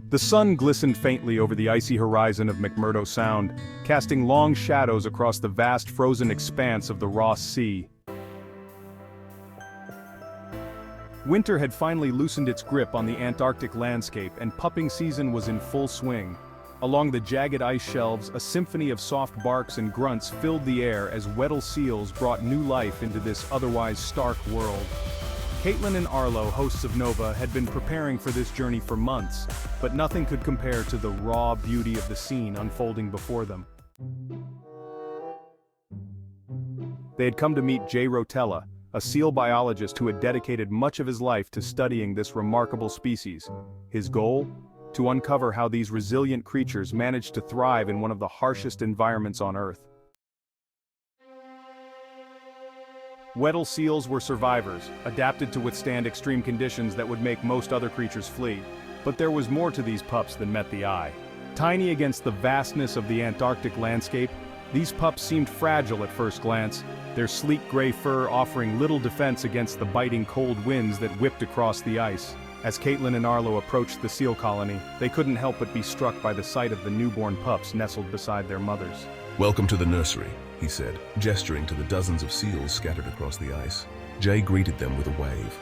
The sun glistened faintly over the icy horizon of McMurdo Sound, casting long shadows across the vast frozen expanse of the Ross Sea. Winter had finally loosened its grip on the Antarctic landscape, and pupping season was in full swing. Along the jagged ice shelves, a symphony of soft barks and grunts filled the air as Weddell seals brought new life into this otherwise stark world. Caitlin and Arlo, hosts of Nova, had been preparing for this journey for months, but nothing could compare to the raw beauty of the scene unfolding before them. They had come to meet Jay Rotella, a seal biologist who had dedicated much of his life to studying this remarkable species. His goal? To uncover how these resilient creatures managed to thrive in one of the harshest environments on Earth. Weddell seals were survivors, adapted to withstand extreme conditions that would make most other creatures flee. But there was more to these pups than met the eye. Tiny against the vastness of the Antarctic landscape, these pups seemed fragile at first glance, their sleek gray fur offering little defense against the biting cold winds that whipped across the ice. As Caitlin and Arlo approached the seal colony, they couldn't help but be struck by the sight of the newborn pups nestled beside their mothers. "Welcome to the nursery," he said, gesturing to the dozens of seals scattered across the ice. Jay greeted them with a wave,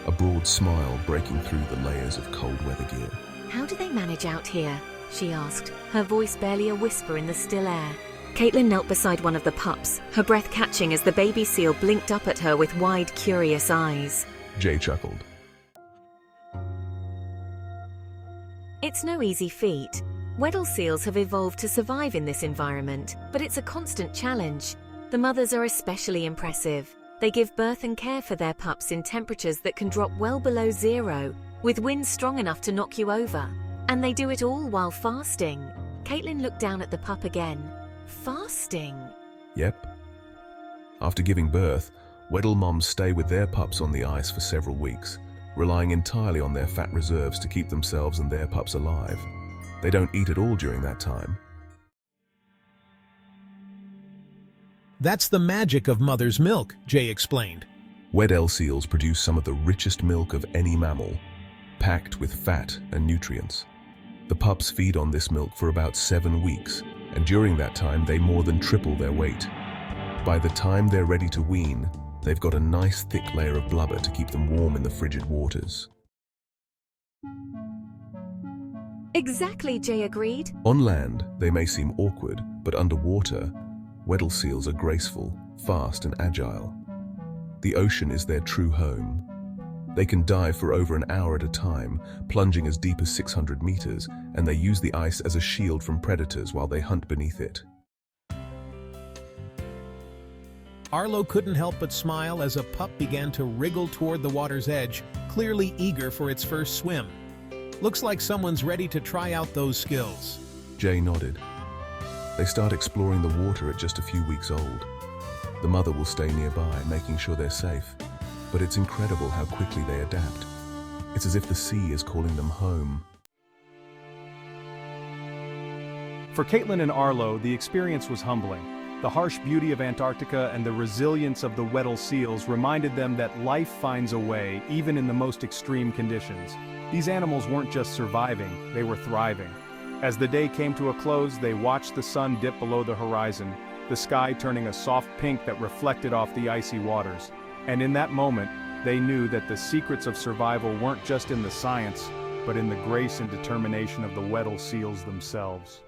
a broad smile breaking through the layers of cold weather gear. "How do they manage out here?" she asked, her voice barely a whisper in the still air. Caitlin knelt beside one of the pups, her breath catching as the baby seal blinked up at her with wide, curious eyes. Jay chuckled. It's no easy feat. Weddell seals have evolved to survive in this environment, but it's a constant challenge. The mothers are especially impressive. They give birth and care for their pups in temperatures that can drop well below zero, with winds strong enough to knock you over. And they do it all while fasting. Caitlin looked down at the pup again. Fasting? Yep. After giving birth, Weddell moms stay with their pups on the ice for several weeks, relying entirely on their fat reserves to keep themselves and their pups alive. They don't eat at all during that time. That's the magic of mother's milk, Jay explained. Weddell seals produce some of the richest milk of any mammal, packed with fat and nutrients. The pups feed on this milk for about 7 weeks, and during that time they more than triple their weight. By the time they're ready to wean, they've got a nice thick layer of blubber to keep them warm in the frigid waters. Exactly, Jay agreed. On land, they may seem awkward, but underwater, Weddell seals are graceful, fast, and agile. The ocean is their true home. They can dive for over an hour at a time, plunging as deep as 600 meters, and they use the ice as a shield from predators while they hunt beneath it. Arlo couldn't help but smile as a pup began to wriggle toward the water's edge, clearly eager for its first swim. Looks like someone's ready to try out those skills. Jay nodded. They start exploring the water at just a few weeks old. The mother will stay nearby, making sure they're safe. But it's incredible how quickly they adapt. It's as if the sea is calling them home. For Caitlin and Arlo, the experience was humbling. The harsh beauty of Antarctica and the resilience of the Weddell seals reminded them that life finds a way, even in the most extreme conditions. These animals weren't just surviving, they were thriving. As the day came to a close, they watched the sun dip below the horizon, the sky turning a soft pink that reflected off the icy waters. And in that moment, they knew that the secrets of survival weren't just in the science, but in the grace and determination of the Weddell seals themselves.